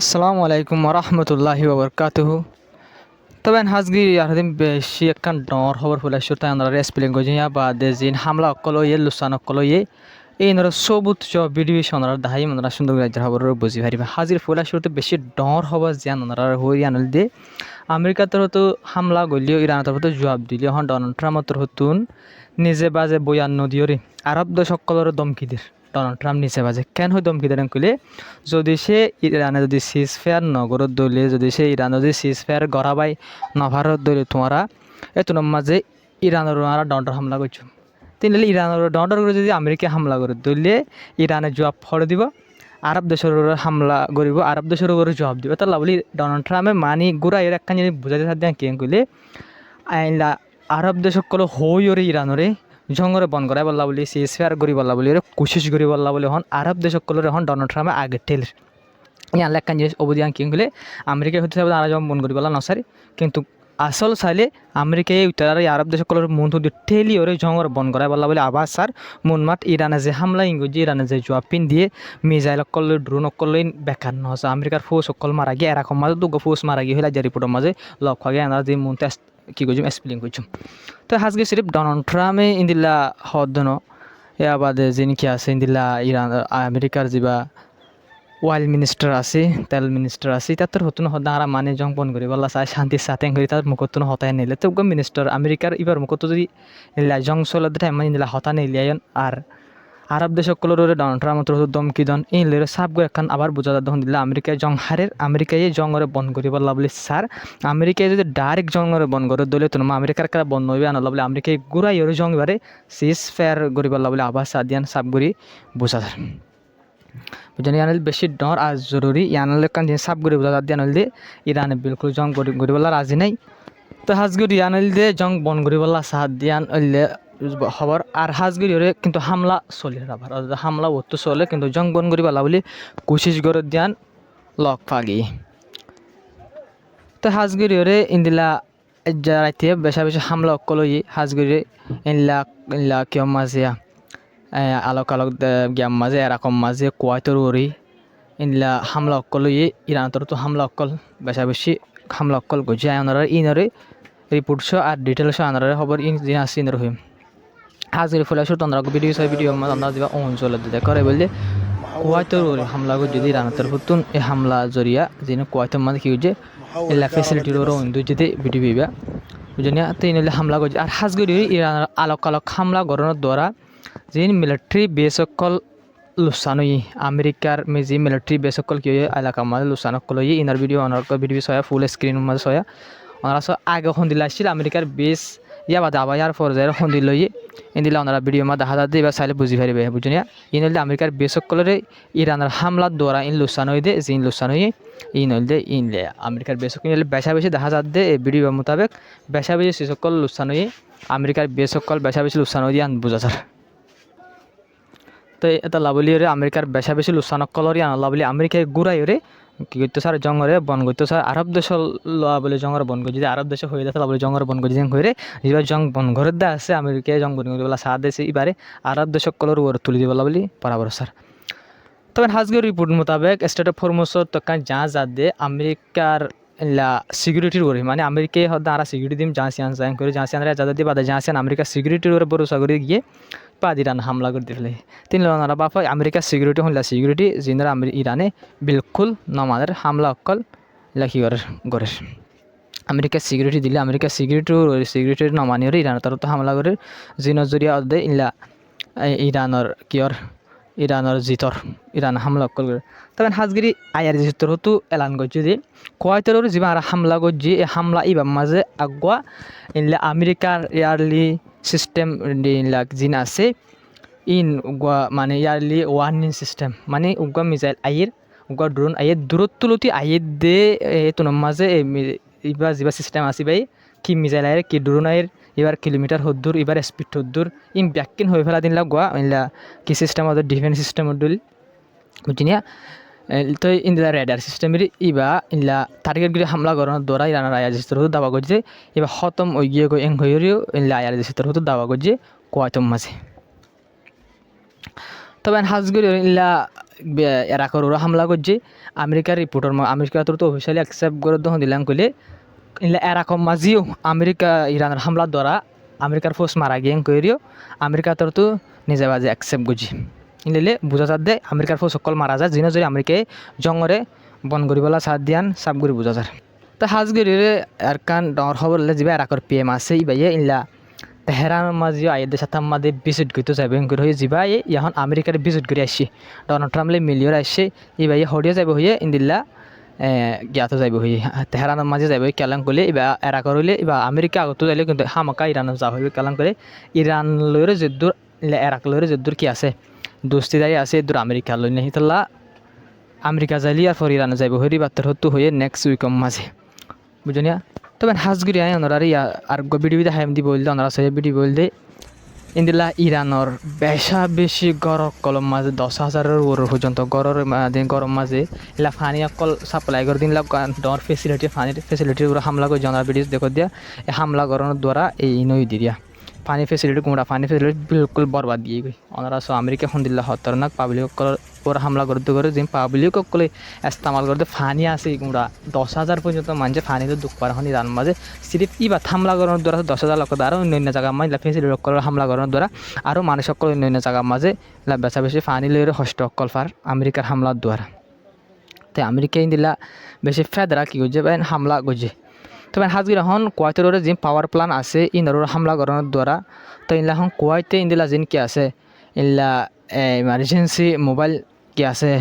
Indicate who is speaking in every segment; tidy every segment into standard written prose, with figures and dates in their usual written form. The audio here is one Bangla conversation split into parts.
Speaker 1: আসসালামু আলাইকুম ওরহমতুল্লাহি ওবরকাতুহু। তবে হাজগি আরদিন বেশি একখান ডর খবর ফুলাইছো তাই আমরা রেসপিলিং গজিয়া বা দেজিন হামলা অকল ইয়ে লুসান অকল ইয়ে এই নর সবুত চ ভিডিও সনরা দাহাই মনরা সুন্দর রাজ্যের খবর বুঝি পারিবা হাজির ফুলাইছোতে বেশি ডর হবার জিয়ান ওনারা হই আনল দে আমেরিকা তরফ হামলা গলিও ইরান তরফ জবাব দিলিও হন ডোনাল্ড ট্রাম্প তরফতুন নিজে বাজে বয়ান নদীয়রে আরব দেশ সকলের দমকি দিয়ে ডোনাল্ড ট্রাম্প নিচে বাজে কেন হয় দমকি দেন কইলে যদি সে ইরানে যদি সিজ ফেয়ার নগরত দলে যদি সে ইরান যদি সিজ ফেয়ার গড়াবাই নভারত দলে তোমারা এতন মাঝে ইরানের ডন্ডর হামলা করছো তিনি ইরানের ডন্ডর করে যদি আমেরিকা হামলা করে দলে ইরানের জবাব ফড়ে দিব আরব দেশের হামলা করিব আরব দেশের উপরে জবাব দিব তাহলে বলি ডোনাল্ড ট্রাম্পে মানি গুড়া এর একখান যদি বুঝাতে থাকে কেন কইলে আইলা আরব দেশ সকল হই ওরে ইরানরে জঙ্গরে বন করাই বললা বলি সিজ ফেয়ার করি বললা বলি কোশিশ করি বললা বলি হন আরব দেশ সকলের হন ডোনাল্ড ট্রাম্পে আগে ঠেলে ইয়ান লেখান জিনিস অবধিয়ান কিং গেলে আমেরিকা হতে হবে আরা যেমন মন করি বলা নসারি কিন্তু আসল চাইলে আমেরিকায় উত্তর আরব দেশ সকলের মন তো ঠেলি ওরে জঙ্গর বন করাই বললা বলে আবার স্যার মনমাট ইরানে যে হামলা ইংরেজি ইরানে যে জবাব পিন দিয়ে মিজাইল অকল ড্রোন অকল বেকার নহসা আমেরিকার ফোর্স অকল মারা গিয়ে এরকম মাঝে দুগো ফোর্স মারা গিয়ে হইলা যে রিপোর্টের মাঝে লক্ষ আগে আমরা যে মন কি করছুম এক্সপ্লেন করছুম তো হাজকে সিরিফ ডোনাল্ড ট্রাম্পে ইন্দিল্লা হদন এ বাদে যিনি কি আছে ইন্দিল্লা ইরান আমেরিকার যা ওয়াইল মিনিস্টার আছে তেল মিনিস্টার আছে তার হতুন হদারা মানে জং বন করি বলা চাই শান্তি সাথে করি তার মুখতুন হতায় নিলে তো মিনিস্টার আমেরিকার এবার মুখত যদি জং চলে টাইম নিলা হতা নিলিয়ান আর আরব দেশ সকলের ডোনাল্ড ট্রাম্প দমকি দন এই লেরে সাবগো এখন আবার বোঝা দন দিলে আমেরিকায় জং হারের আমেরিকায় জংরে বন করি বলা বলি স্যার আমেরিকায় যদি ডাইরেক্ট জংরে বন করে দলে তো আমেরিকার কারা বন নইবে আনলা বলে আমেরিকায় গুড়াই ওর জং এবারে সিজ ফেয়ার করি বলা বলে আবার সাদিয়ান সাবগুড়ি বোঝা যায় বুঝলি ইয়ান বেশি ডর আর জরুরি ইয়ান কান যে সাব করে বোঝা দিয়ান দে ইরানে বিলকুল জং গড়ি বলা রাজি নাই তো হাজগুড়ি ইয়ান দে জং বন গড়ি বলা সাহাদ দিয়ান হইলে খবর আর হাজগুড়ি ওরে কিন্তু হামলা চলে আবার হামলা অত চলে কিন্তু জং বন গড়ি বলা বলি কোশিশ করে দিয়ান লক ফাগি তো হাজগুড়ি ওরে ইন্দিলা রাইতে বেশা বেশি হামলা অকলই হাজগুড়ি ইনলা কিয় মাজিয়া আলোক আলোক গ্যাম মাঝে এরকম মাঝে কুয়াইতর ওরি ইনলা হামলা অকল ইরান তো হামলা অকল বেশা বেশি হামলা অকল গজি আনারা ইনরে রিপোর্টস আর ডিটেলস আনারা খবর ইন জিন আসি ইনর হইম হাজির ফলাইছো তোমরা ভিডিও মাঝে আমরা দিবা অঞ্চল দিতে করে বললে কুয়াইতর ওরি হামলা গো যদি ইরান তরফতুন এই হামলা জরিয়া যিনি কুয়াইতর মাঝে কি হচ্ছে এলা ফেসিলিটির ওর ইন্দু যদি ভিডিও বিবা বুঝনিয়া তো ইনলে হামলা গজি আর হাজগরি ইরান আলোক আলোক হামলা গড়ানোর দ্বারা যিনি মিলিটারি বেস সকল লুসানই আমেরিকার মেজি মিলিটারি বেস সকল কি এলাকা মাঝে লুসান সকল inner video honour video soya full screen মাঝে সয়া ওনারা আগে সন্দিল আসছিল আমেরিকার বেস ইয়া বা দাবাইয়ার পর্যায়ের সন্দিল ইন্দিলা ওনারা ভিডিও মা দেখা যাতে এবার চাইলে বুঝি পারিবে বুঝিয়া ইনলে আমেরিকার বেস সকলের ইরানের হামলার দ্বারা ইন লুসান হয়ে দে জিন লুসান হয়ে ইনলে ইনলে আমেরিকার বেস সকল বেশা বেশি দেখা যাতে এই ভিডিও মোতাবেক বেশা বেশি সে সকল লুসান হয়ে আমেরিকার বেস সকল বেশা বেশি লুসান হয়ে আন বোঝা যায় তো এটা লাভলি রে আমেরিকার বেশা বেশি লুসানকলরি আনা লাভলি আমেরিকায় গুড়াই রে কি করতে স্যার জঙ্গরে বন করতে স্যার আরব দেশ বলে জঙ্গর বন করে যদি আরব দেশে হয়ে যায় লাভলি জঙ্গর বন করে যেন হয়ে এবার জং বন ঘরের দা আছে আমেরিকায় জং বন করে বলা সাথ দিয়েছে এবারে আরব দেশ সকলের ওর তুলে দিব লাভলি বরাবর স্যার তবে হাজগের রিপোর্ট মোতাবেক স্টেট অফ ফরমোস তখন যা দে আমেরিকার সিকিউরিটির ওরে মানে আমেরিকায় হয়তো আর সিকিউরিটি দিম জাঁসিয়ান জাং করে জাঁসিয়ান যাদের দিয়ে বাদে জাঁসিয়ান আমেরিকার সিকিউরিটির ওরে ভরসা করে গিয়ে ইরান হামলা করে দিলে তিন লনারা বাপা আমেরিকার সিকিউরিটি হইলা সিকিউরিটি যিনারা ইরানে বিলকুল নমাদের হামলা অকল লেখি করে আমেরিকার সিকিউরিটি দিলে আমেরিকার সিকিউরিটির নমানিয়ে ইরান তার তো হামলা করে জিনের জরিয়া দে ইলা ইরানের কিয়র ইরানের জিতর ইরান হামলা অকল করে তখন হাজগিরি আয়ার জিতর হতো এলান করছে যে কোয়াইতর যা আর হামলা করছে এই হামলা ইবার মাঝে আগুয়া ইনলে আমেরিকার ইয়ারলি সিস্টেম জিন আছে ইন উগা মানে ইয়ারলি ওয়ার্নিং সিস্টেম মানে উগা মিসাইল আইয়ের উগা ড্রোন আইয়ের দূরত্ব লতি আইয়ের দে তোর মাঝে এবার যা সিস্টেম আছে ভাই কি মিসাইল আয়ের কি ড্রোন আয়ের এবার কিলোমিটার হদ্দুর এবার স্পিড হদ্দুর ইন ব্যাকিন হয়ে ফেলা দিন লাগা ইনলা কি সিস্টেম ওদের ডিফেন্স সিস্টেম ডুল বুঝিনিয়া তো ইনলা রেডার সিস্টেমের ইবা ইনলা টার্গেটগুলি হামলা করানোর দ্বারা ইরানের আয়ার জিস্তর হতো দাবা করছে এবার খতম ওই গিয়ে এং হয়েও ইনলা আয়ার জিস্তর হতো দাবা করছে কোয়াতম মাঝে তবে হাজগুলি ইনলা এরাকর ওরা হামলা করছে আমেরিকার রিপোর্টার আমেরিকা তো অফিসিয়ালি অ্যাকসেপ্ট করে দহন দিলাম কইলে ইনলে এরাকম মাঝিও আমেরিকা ইরানের হামলার দ্বারা আমেরিকার ফোর্স মারা গিয়ে কইরিও আমেরিকা তো নিজে বাজে অ্যাকসেপ্ট করছি ইনলে বুঝা যার দে আমেরিকার ফোর্স সকল মারা যায় যিনি যদি আমেরিকায় জঙ্গরে বন করিবলা সাথ দিয়ান সাব করি বুঝা যায় তো হাজগিরিরে আর কান ডর খবর যাবে এরাকর পিএম আছে ইবাইয়ে ইনলা তেহরান মাঝে আয়েদের সাথে আমাদের ভিজিট করতে যাবে হয়ে যাবা এখন আমেরিকার ভিজিট করে আসছে ডোনাল্ড ট্রাম্পলে মিলিয়র আসছে এবার হরিয়া যাবে হয়ে ইন্দিল্লা জ্ঞাত যাবে হয়ে তেহরানের মাঝে যাবে কেলাং করলে এবার এরা করলে এবার আমেরিকা আগত যাইলে কিন্তু হামাকা ইরান যা হইবে কেলাং করে ইরান লইরে যদ্দূর এরাক লইরে যদ্দূর কি আছে দোস্তিদারি আছে দূর আমেরিকা লই নাহি তাল্লা আমেরিকা যাইলি আর পর ইরান যাবে হরি বাত্তর হতো হয়ে নেক্সট উইকম মাঝে বুঝনিয়া তবে হাজগুড়ি আয় ওনারা আর ভিডিও হাইম দি বললে ওনারা সে ভিডিও বললে ইন্দিলা ইরানোর বেশি গরম কলম মাঝে 10,000-এর ওর পর্যন্ত গরম মাঝে এলা ফানি অকল সাপ্লাই করে দিন ডর ফানির ফেসিলিটির উপরে হামলা করে ওনারা ভিডিও দেখো দিয়া এই হামলা করানোর দ্বারা এই নই দিয়া পানি ফেসিলিটি কুমড়া পানি ফেসিলিটি বিলকুল বরবাদ দিয়ে গই ওনারা সো আমেরিকা দিল্লা খতরনাক পাবলিক ওরা হামলা করতে করে যে পাবলিক সকলে ইস্তেমাল করতে ফানি আছে কুমড়া 10,000 পর্যন্ত মানুষে ফানিতে দুঃখ পার হন ইরান মাঝে সিরিফ ইবা হামলা করানোর দ্বারা 10,000 লোক দ্বারা অন্যান্য জায়গা মাঝে ফেসিলিটি সকল হামলা করানোর দ্বারা আরও মানুষ সকল অন্যান্য জায়গার মাঝে বেশি ফানি লইরে হষ্ট অকল ফার আমেরিকার হামলার দ্বারা তাই আমেরিকা দিল্লা বেশি ফেদরা কি করছে হামলা করছে তবে হাজগির এখন কুয়াইতের যে পাওয়ার প্ল্যান আছে ইনার হামলা করানোর দ্বারা তো ইনলা এখন কুয়াইতে ইন্দিলা যেন কি আছে ইনলা ইমার্জেন্সি মোবাইল কি আছে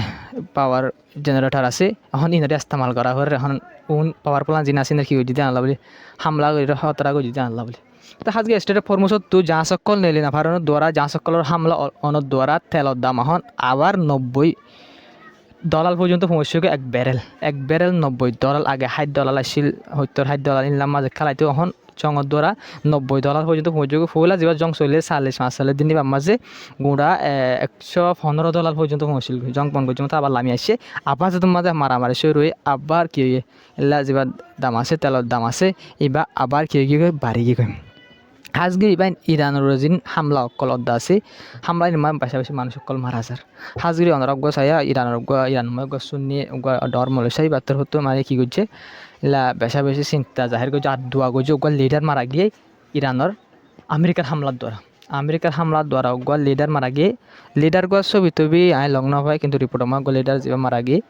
Speaker 1: পাওয়ার জেনারেটর আছে এখন ইনারে ইস্তেমাল করা হয় এখন পাওয়ার প্ল্যান যিনি আছে কি দিতে আনলা বলে হামলা করে হতরা করে দিতে আনলা বলে তো হাজগে স্টেটের ফরমোসত তো যা সকল নেলি না ভারণের দ্বারা যা সকলের হামলা অনর দ্বারা তেলের দাম এখন আবার $90 পর্যন্ত পৌঁছে এক ব্যারেল $90 আগে $60 আসছিল $70 ইনলাম মাঝে খেলাইতে এখন জঙর দ্বারা $90 পর্যন্ত পৌঁছে ফুলা যেবার জং চলে 4-5 সালের দিন মাঝে গুঁড়া $115 পর্যন্ত পৌঁছিল জং বন পর্যন্ত আবার লামি আসছে আবার যদি মাঝে মারামারি শুরু হয়ে আবার কি হয়ে এলা যেবার দাম আছে তেলের দাম আছে এবার আবার কি বাড়ি গিয়ে হাজগে ইবাই ইরানের যিন হামলা অকল অদ্দা আছে হামলা ইমান বেশি মানুষ অকল মারা যার হাজগিরি অনারক চাইয়া ইরানের ইরানময় শুনিয়ে ডর মলেশাই বাত্তর হতো মানে কি করছে এলা বেশি চিন্তা জাহির করছে আর দোয়া করছে লিডার মারা গিয়ে ইরানের আমেরিকার হামলার দ্বারা লিডার মারা গিয়ে লিডার ছবি তবি আয় লগ্ন হয় কিন্তু রিপোর্ট আমার লিডার যেবার মারা গিয়ে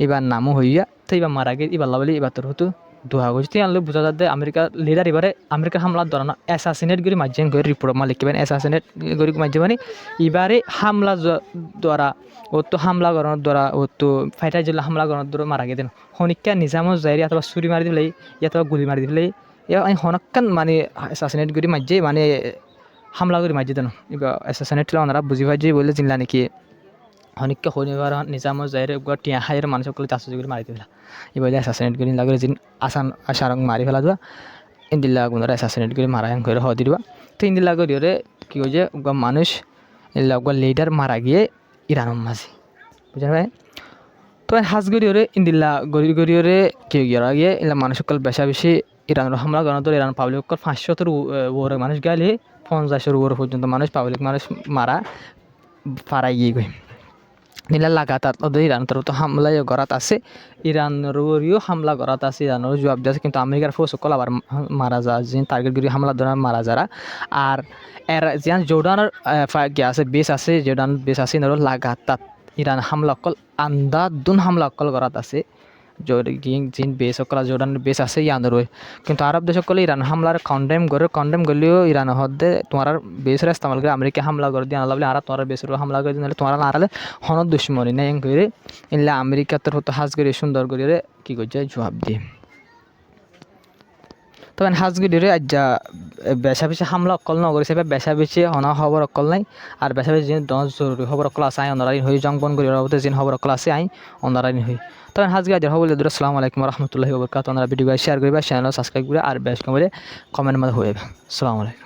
Speaker 1: এবার নামও হইয়া তো এবার মারা গিয়ে এবার লাভলি এবার তোর হতো দোয়া করছি আনলে বোঝা যাতে আমেরিকার লিডার এবারে আমেরিকার হামলার দ্বারা না অ্যাসাসিনেট করে মাঝেন করে রিপোর্ট মা লিখবেন অ্যাসাসিনেট করে মাঝে মানে এবারে হামলা দ্বারা ও তো হামলা করানোর দ্বারা ও তো ফাইটার জেলা হামলা করানোর দ্বারা মারা গেতেন হনিকা নিজামত যাই অথবা ছুরি মারি দিলে অথবা গুলি মারি দিলে হনকান মানে অ্যাসাসিনেট করে মাঝে মানে হামলা করে মাঝে দেন এবার অ্যাসাসিনেট ওনারা বুঝি পাই যে বলে চিনলা নাকি হনিকা শনিবার নিজামত যাই টিয়া হাইয়ের মানুষ সকলে চাষি করে মারি দিলা এবার অ্যাসাসিনেট করে লাগে যিন আসারং মারি ফেলা দেওয়া ইন্দিল্লা গুণরা অ্যাসাসিনেট করে মারা করে হওয়া দিবা তো ইন্দিল্লা করিয়ে কী হয়েছে মানুষ এলা লিডার মারা গিয়ে ইরানের মাঝে বুঝলেন ভাই তো হাজগরিয়রে ইন্দিল্লা গরিয়রে কি গিয়ে এলা মানুষ সকল বেশি ইরানের হামলা করানোর ইরান পাবলিক 500-এর ওরে মানুষ গেলে 50-এর ওর পর্যন্ত মানুষ মারা পাড়াই গিয়ে গই নীলা লাগাতার ওদের ইরানের তো হামলা করাত আছে ইরানেরও হামলা করাত আছে ইরানেরও জবাব দিয়ে আছে কিন্তু আমেরিকার ফোর্স সকল আবার মারা যা যে টার্গেট করে হামলা ধরা মারা যারা আর এর যে জর্ডানের আছে বেস আছে জর্ডান বেস আছে ইনারও লাগাতার ইরান হামলা অকল আন্দাদুন হামলা অকল করাত আছে জিন বেস সকল জর্ডানের বেস আছে ইয়ানোর কিন্তু আরব দেশ সকলে ইরান হামলার কন্ডেম করলেও ইরান হদ্দে তোমার বেসরে ইস্তেমাল করে আমেরিকা হামলা করে দিয়ে আনলা বলে আর তোমার বেসর হামলা করে দিয়ে তোমার আড়ালে হনদ দুশ্মনী নেই করে ইনলে আমেরিকা তোর হতো হাজ করে সুন্দর করে কী করছে জবাব দিয়ে তবে হাজগিরিরে আজ যা বেশি হামলা অকল নগর হিসেবে বেশি হনা খবর অকল নাই আর বেশি যে জরুরি খবর অকল আছে আই অনারাইন হই জংবন করি যে খবর অকল আছে আই অনারাইন হই তবে হাজগে আজ হবলে আসসালামু আলাইকুম রহমতুল্লাহি ওয়া বারাকাতুহু আপনারা ভিডিও শেয়ার করবে চ্যানেল সাবস্ক্রাইব করে আর বেশ করে কমেন্ট মধ্যে হয়ে আসসালামু আলাইকুম।